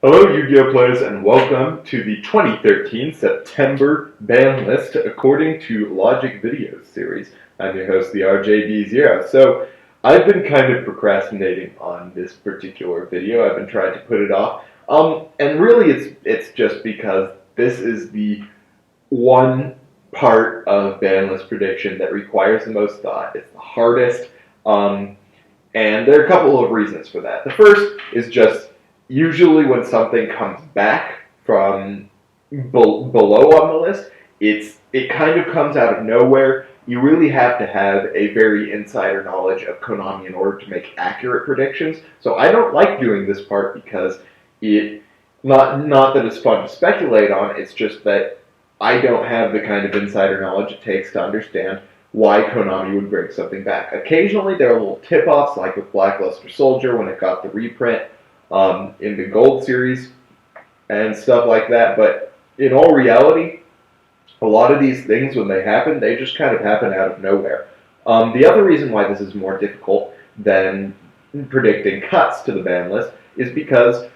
Hello, Yu-Gi-Oh! Players, and welcome to the 2013 September ban list according to Logic Videos series. I'm your host, the RJB0. So, I've been kind of procrastinating on this particular video. I've been trying to put it off. And really it's just because this is the one part of ban list prediction that requires the most thought. It's the hardest. And there are a couple of reasons for that. The first is just usually when something comes back from below on the list, it kind of comes out of nowhere. You really have to have a very insider knowledge of Konami in order to make accurate predictions. So I don't like doing this part because not that it's fun to speculate on, it's just that I don't have the kind of insider knowledge it takes to understand why Konami would bring something back. Occasionally there are little tip-offs, like with Blackluster Soldier when it got the reprint in the Gold series and stuff like that, but in all reality, a lot of these things, when they happen, they just kind of happen out of nowhere. The other reason why this is more difficult than predicting cuts to the ban list is because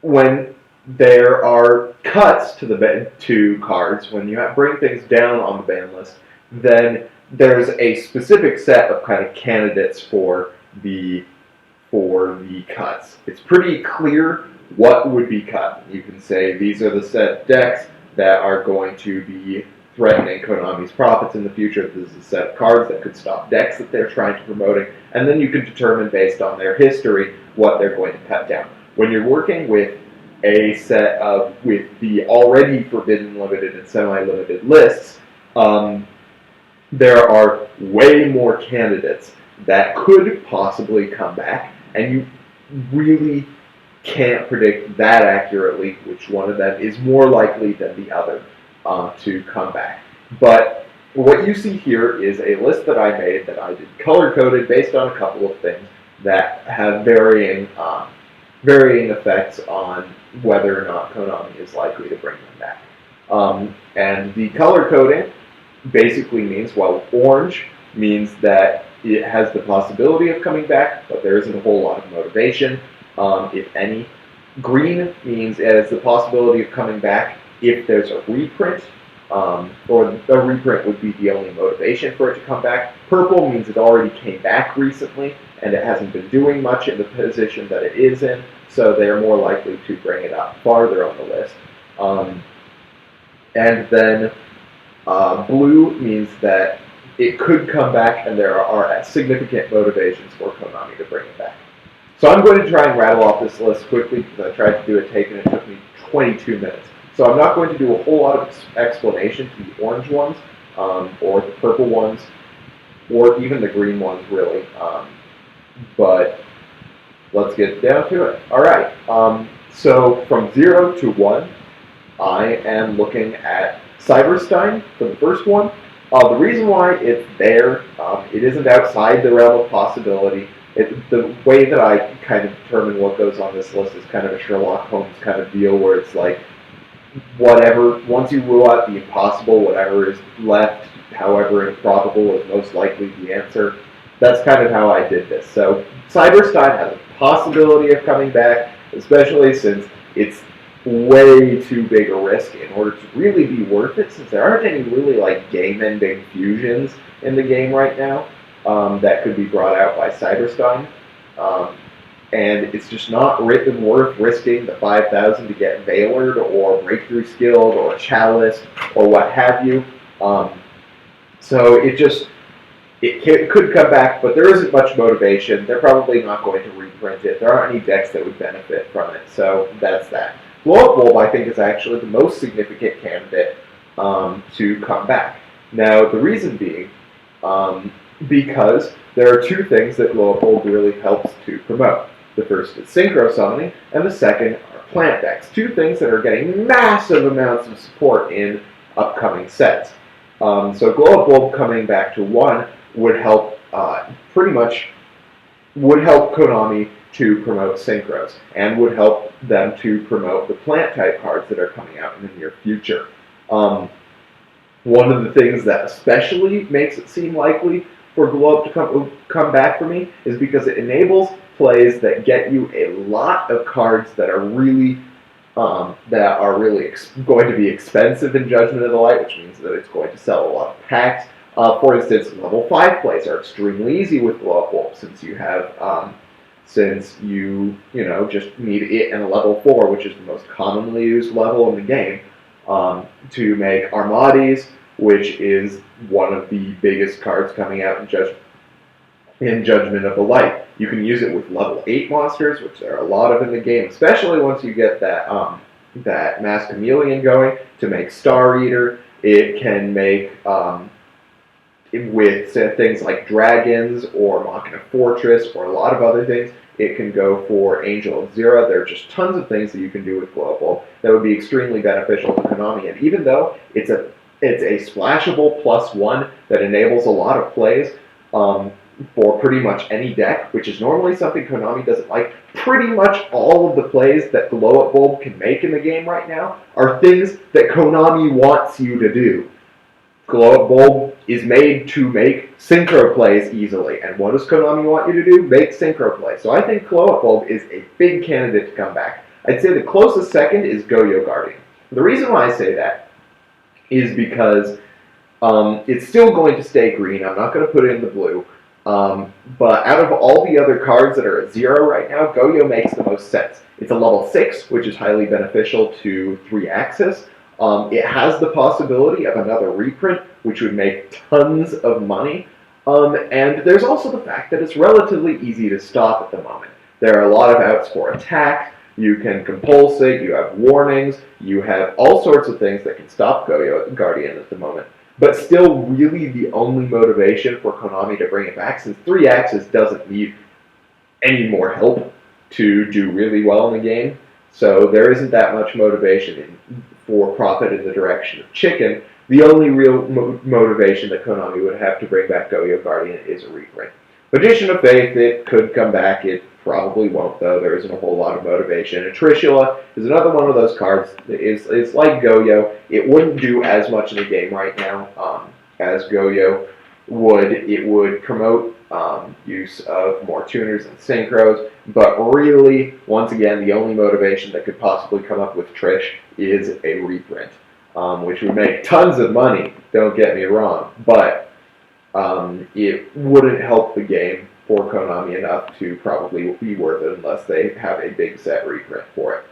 when there are cuts to cards, when you bring things down on the ban list, then there's a specific set of kind of candidates for the cuts. It's pretty clear what would be cut. You can say these are the set decks that are going to be threatening Konami's profits in the future. This is a set of cards that could stop decks that they're trying to promoting, and then you can determine based on their history what they're going to cut down. When you're working with a set of with the already forbidden limited and semi-limited lists, there are way more candidates that could possibly come back, and you really can't predict that accurately which one of them is more likely than the other to come back. But what you see here is a list that I made that I did color-coded based on a couple of things that have varying effects on whether or not Konami is likely to bring them back. And the color coding basically means, well, orange means that it has the possibility of coming back, but there isn't a whole lot of motivation, if any. Green means it has the possibility of coming back if there's a reprint, or a reprint would be the only motivation for it to come back. Purple means it already came back recently, and it hasn't been doing much in the position that it is in, so they're more likely to bring it up farther on the list. And then blue means that it could come back, and there are significant motivations for Konami to bring it back. So I'm going to try and rattle off this list quickly because I tried to do a take and it took me 22 minutes. So I'm not going to do a whole lot of explanation to the orange ones, or the purple ones, or even the green ones, really. But let's get down to it. All right. So from 0 to 1, I am looking at Cyberstein for the first one. The reason why it's there, it isn't outside the realm of possibility. The way that I kind of determine what goes on this list is kind of a Sherlock Holmes kind of deal, where it's like, whatever, once you rule out the impossible, whatever is left, however improbable, is most likely the answer. That's kind of how I did this. So Cyberstein has a possibility of coming back, especially since it's way too big a risk in order to really be worth it, since there aren't any really like game-ending fusions in the game right now that could be brought out by Cyberstein. And it's just not worth risking the 5,000 to get Veilered or Breakthrough Skilled or Chalice or what have you. So it could come back, but there isn't much motivation. They're probably not going to reprint it. There aren't any decks that would benefit from it, so that's that. Blow Up Bulb, I think, is actually the most significant candidate to come back. Now, the reason being, because there are two things that Blow Up Bulb really helps to promote. The first is Synchro Summoning, and the second are plant decks. Two things that are getting massive amounts of support in upcoming sets. So Glow Up Bulb coming back to 1 would help, would help Konami to promote Synchros, and would help them to promote the plant-type cards that are coming out in the near future. One of the things that especially makes it seem likely for Glow Up to come back for me is because it enables plays that get you a lot of cards that are really that are really going to be expensive in Judgment of the Light, which means that it's going to sell a lot of packs. For instance, level 5 plays are extremely easy with Glow Up Bulb, since you have since you just need it and a level 4, which is the most commonly used level in the game, to make Armades, which is one of the biggest cards coming out in Judgment of the Light. You can use it with level 8 monsters, which there are a lot of in the game, especially once you get that that Mass Chameleon going, to make Star Eater. It can make with things like dragons or Machina Fortress or a lot of other things. It can go for Angel of Zera. There are just tons of things that you can do with Global that would be extremely beneficial to Konami. And even though it's a splashable +1 that enables a lot of plays for pretty much any deck, which is normally something Konami doesn't like, pretty much all of the plays that Glow Up Bulb can make in the game right now are things that Konami wants you to do. Glow Up Bulb is made to make synchro plays easily. And what does Konami want you to do? Make synchro plays. So I think Glow Up Bulb is a big candidate to come back. I'd say the closest second is Go-Yo Guardian. The reason why I say that is because it's still going to stay green. I'm not going to put it in the blue. But out of all the other cards that are at 0 right now, Go-Yo makes the most sense. It's a level 6, which is highly beneficial to 3-axis. It has the possibility of another reprint, which would make tons of money. And there's also the fact that it's relatively easy to stop at the moment. There are a lot of outs for attack. You can compulsate, you have warnings, you have all sorts of things that can stop Go-Yo Guardian at the moment. But still, really the only motivation for Konami to bring it back, since 3-axis doesn't need any more help to do really well in the game, so there isn't that much motivation for profit in the direction of Chicken. The only real motivation that Konami would have to bring back Go-Yo Guardian is a reprint. Magician of Faith, it could come back. It probably won't, though. There isn't a whole lot of motivation. And Trishula is another one of those cards that is like Go-Yo. It wouldn't do as much in the game right now as Go-Yo would. It would promote use of more tuners and synchros, but really, once again, the only motivation that could possibly come up with Trish is a reprint, which would make tons of money, don't get me wrong, but it wouldn't help the game for Konami enough to probably be worth it unless they have a big set reprint for it.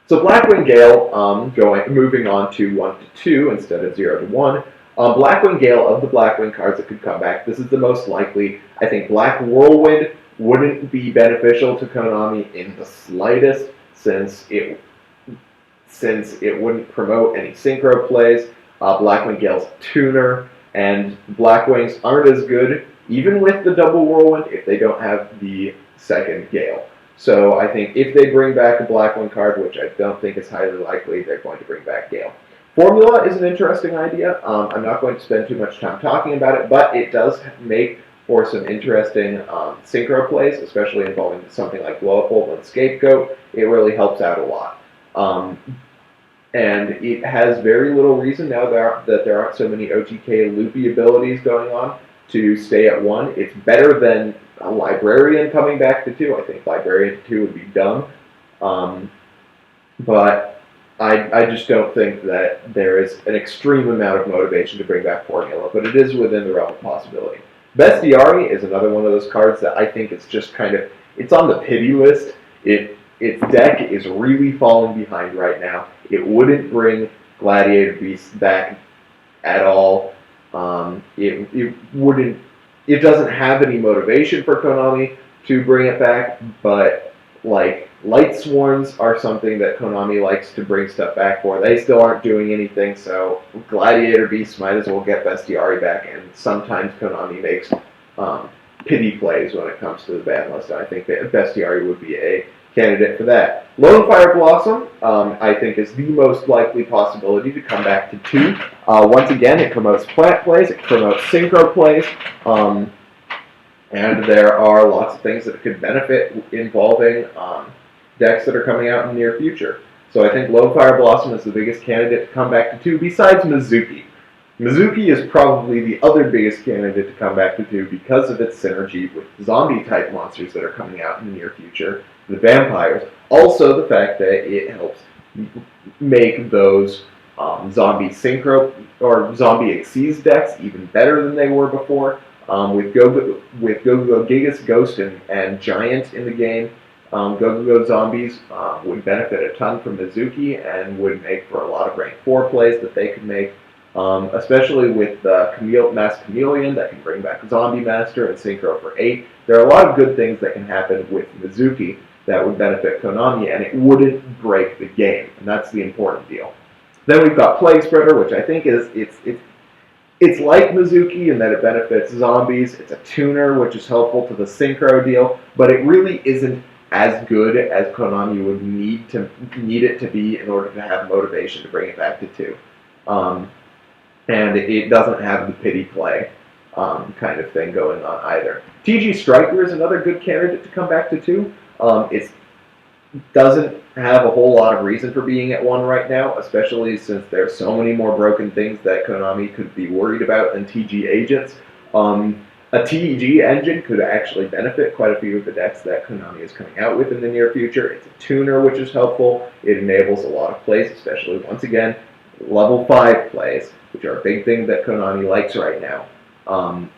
So Blackwing Gale, moving on to 1 to 2 instead of 0 to 1. Blackwing Gale, of the Blackwing cards that could come back, this is the most likely. I think Black Whirlwind wouldn't be beneficial to Konami in the slightest, since it wouldn't promote any synchro plays. Blackwing Gale's a tuner, and Blackwings aren't as good, even with the double Whirlwind, if they don't have the second Gale. So I think if they bring back a Blackwing card, which I don't think is highly likely, they're going to bring back Gale. Formula is an interesting idea. I'm not going to spend too much time talking about it, but it does make for some interesting synchro plays, especially involving something like Blow Up Bulb and Scapegoat. It really helps out a lot. And it has very little reason now that there aren't so many OTK loopy abilities going on to stay at 1. It's better than a Librarian coming back to 2. I think Librarian to 2 would be dumb. But I just don't think that there is an extreme amount of motivation to bring back Formula, but it is within the realm of possibility. Bestiari is another one of those cards that I think it's just kind of, it's on the pity list. Its deck is really falling behind right now. It wouldn't bring Gladiator Beasts back at all. It doesn't have any motivation for Konami to bring it back, but like Light Swarms are something that Konami likes to bring stuff back for. They still aren't doing anything, so Gladiator Beasts might as well get Bestiari back, and sometimes Konami makes pity plays when it comes to the ban list. I think that Bestiari would be a candidate for that. Lone Fire Blossom, I think, is the most likely possibility to come back to 2. Once again, it promotes plant plays, it promotes synchro plays, and there are lots of things that could benefit involving decks that are coming out in the near future. So I think Lone Fire Blossom is the biggest candidate to come back to 2, besides Mizuki. Mizuki is probably the other biggest candidate to come back to 2 because of its synergy with zombie-type monsters that are coming out in the near future, the vampires. Also, the fact that it helps make those zombie synchro or zombie Xyz decks even better than they were before. With Go Gigas, Ghost, and Giant in the game, Go zombies would benefit a ton from Mizuki and would make for a lot of rank 4 plays that they could make, especially with Mass Chameleon that can bring back Zombie Master and Synchro for 8. There are a lot of good things that can happen with Mizuki that would benefit Konami, and it wouldn't break the game, and that's the important deal. Then we've got Plague Spreader, which I think it's like Mizuki in that it benefits zombies. It's a tuner, which is helpful to the Synchro deal, but it really isn't as good as Konami would need it to be in order to have motivation to bring it back to 2. And it doesn't have the pity play kind of thing going on either. TG Striker is another good candidate to come back to 2. It doesn't have a whole lot of reason for being at 1 right now, especially since there's so many more broken things that Konami could be worried about than TG agents. A TEG engine could actually benefit quite a few of the decks that Konami is coming out with in the near future. It's a tuner, which is helpful. It enables a lot of plays, especially, once again, level 5 plays, which are a big thing that Konami likes right now.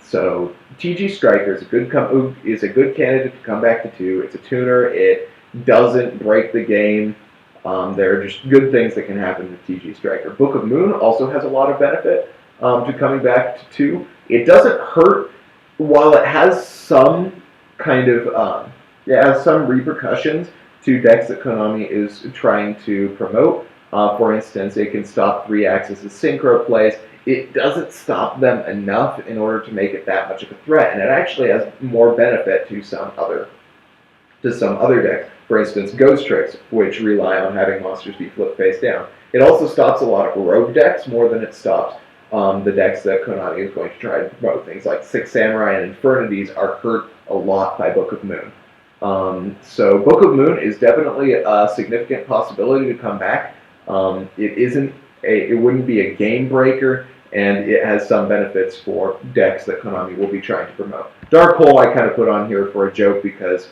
So TG Striker is a good candidate to come back to 2. It's a tuner. It doesn't break the game. There are just good things that can happen with TG Striker. Book of Moon also has a lot of benefit to coming back to 2. It doesn't hurt, while it has some kind of it has some repercussions to decks that Konami is trying to promote. For instance, it can stop 3-axis synchro plays. It doesn't stop them enough in order to make it that much of a threat, and it actually has more benefit to some other decks. For instance, Ghost Tricks, which rely on having monsters be flipped face down. It also stops a lot of rogue decks more than it stops the decks that Konami is going to try to promote. Things like Six Samurai and Infernities are hurt a lot by Book of Moon. So Book of Moon is definitely a significant possibility to come back. It wouldn't be a game breaker, and it has some benefits for decks that Konami will be trying to promote. Dark Hole I kind of put on here for a joke because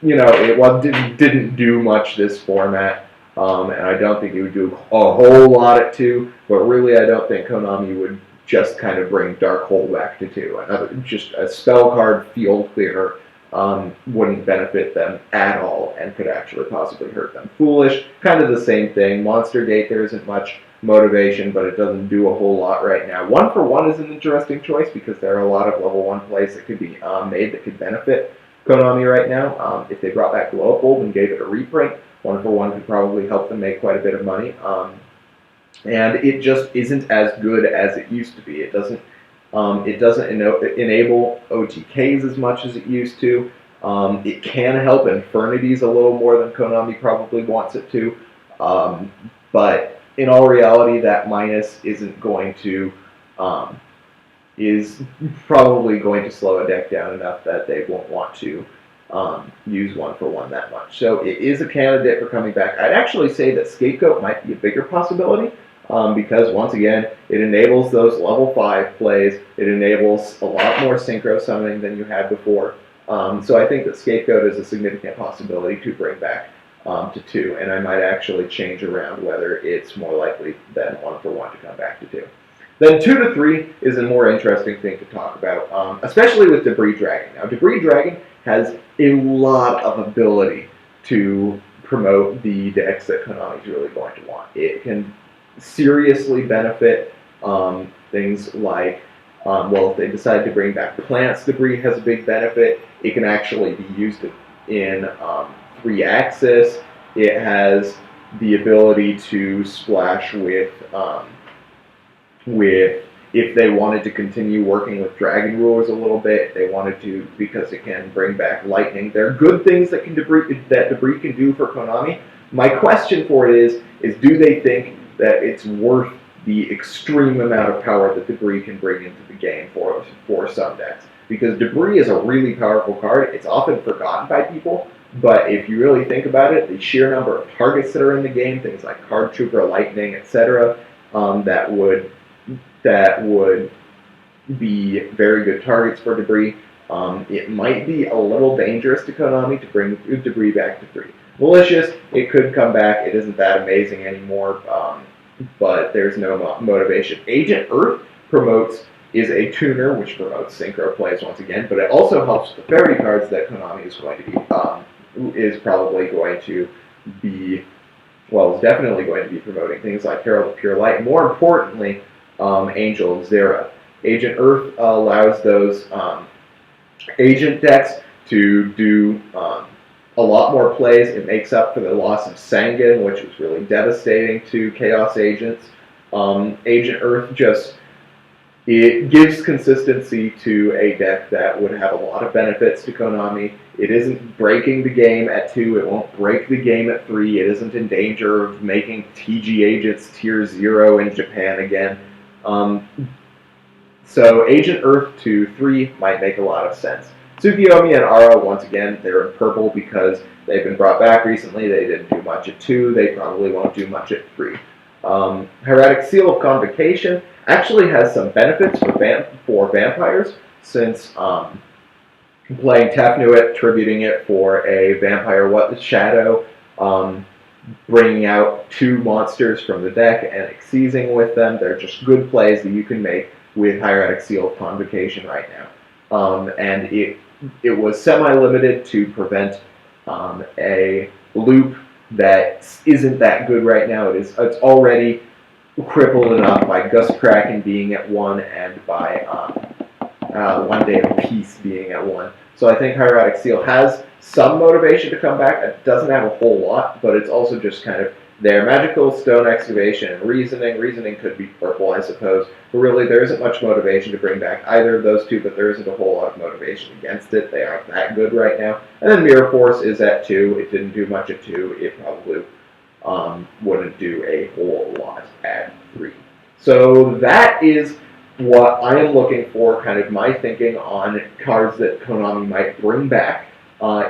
it didn't do much this format, and I don't think it would do a whole lot at 2. But really, I don't think Konami would just kind of bring Dark Hole back to 2. Just a spell card field clearer wouldn't benefit them at all and could actually possibly hurt them. Foolish, kind of the same thing. Monster Gate, there isn't much motivation, but it doesn't do a whole lot right now. 1 for 1 is an interesting choice because there are a lot of level 1 plays that could be made that could benefit Konami right now. If they brought back Blow Up Bulb and gave it a reprint, 1 for 1 could probably help them make quite a bit of money. And it just isn't as good as it used to be. It doesn't enable OTKs as much as it used to. It can help Infernities a little more than Konami probably wants it to. But in all reality, that minus is probably going to slow a deck down enough that they won't want to use 1 for 1 that much. So it is a candidate for coming back. I'd actually say that Scapegoat might be a bigger possibility. Because, once again, it enables those level 5 plays. It enables a lot more synchro summoning than you had before. So I think that Scapegoat is a significant possibility to bring back to 2, and I might actually change around whether it's more likely than 1 for 1 to come back to 2. Then 2 to 3 is a more interesting thing to talk about, especially with Debris Dragon. Now, Debris Dragon has a lot of ability to promote the decks that Konami's really going to want. It can seriously benefit things like, if they decide to bring back plants, Debris has a big benefit. It can actually be used in 3-axis. It has the ability to splash with if they wanted to continue working with Dragon Rulers a little bit, they wanted to, because it can bring back lightning. There are good things that Debris can do for Konami. My question for it is do they think that it's worth the extreme amount of power that Debris can bring into the game for some decks? Because Debris is a really powerful card. It's often forgotten by people, but if you really think about it, the sheer number of targets that are in the game, things like Card Trooper, Lightning, etc., that would be very good targets for Debris. It might be a little dangerous to Konami to bring debris back to 3. Malicious, it could come back. It isn't that amazing anymore, but there's no motivation. Agent Earth is a tuner which promotes synchro plays once again, but it also helps the fairy cards that Konami is going to be is probably going to be, well, is definitely going to be promoting things like Herald of Pure Light. More importantly, Angel of Zera. Agent Earth allows those agent decks to do a lot more plays. It makes up for the loss of Sangan, which was really devastating to Chaos Agents. Agent Earth it gives consistency to a deck that would have a lot of benefits to Konami. It isn't breaking the game at 2. It won't break the game at 3. It isn't in danger of making TG Agents tier 0 in Japan again. So Agent Earth to 3 might make a lot of sense. Tsukiyomi and Ara, once again, they're in purple because they've been brought back recently. They didn't do much at 2. They probably won't do much at 3. Hieratic Seal of Convocation actually has some benefits for vampires, since playing Tefnuit, tributing it for a vampire shadow, bringing out 2 monsters from the deck and seizing with them. They're just good plays that you can make with Hieratic Seal of Convocation right now. And it was semi-limited to prevent a loop that isn't that good right now. It's already crippled enough by Gust Kraken being at 1 and by One Day of Peace being at 1. So I think Hieratic Seal has some motivation to come back. It doesn't have a whole lot, but it's also just kind of there. Magical, Stone Excavation, and Reasoning. Reasoning could be purple, I suppose. But really, there isn't much motivation to bring back either of those two, but there isn't a whole lot of motivation against it. They aren't that good right now. And then Mirror Force is at 2. It didn't do much at 2. It probably wouldn't do a whole lot at 3. So that is what I am looking for, kind of my thinking on cards that Konami might bring back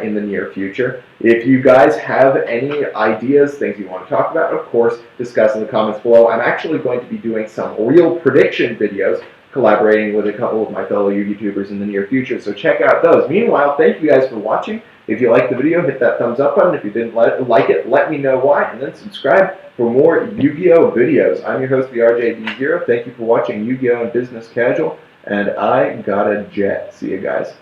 in the near future. If you guys have any ideas, things you want to talk about, of course, discuss in the comments below. I'm actually going to be doing some real prediction videos, collaborating with a couple of my fellow YouTubers in the near future, so check out those. Meanwhile, thank you guys for watching. If you liked the video, hit that thumbs up button. If you didn't like it, let me know why, and then subscribe for more Yu-Gi-Oh! Videos. I'm your host, the RJB0. Thank you for watching Yu-Gi-Oh! and Business Casual, and I got a jet. See you guys.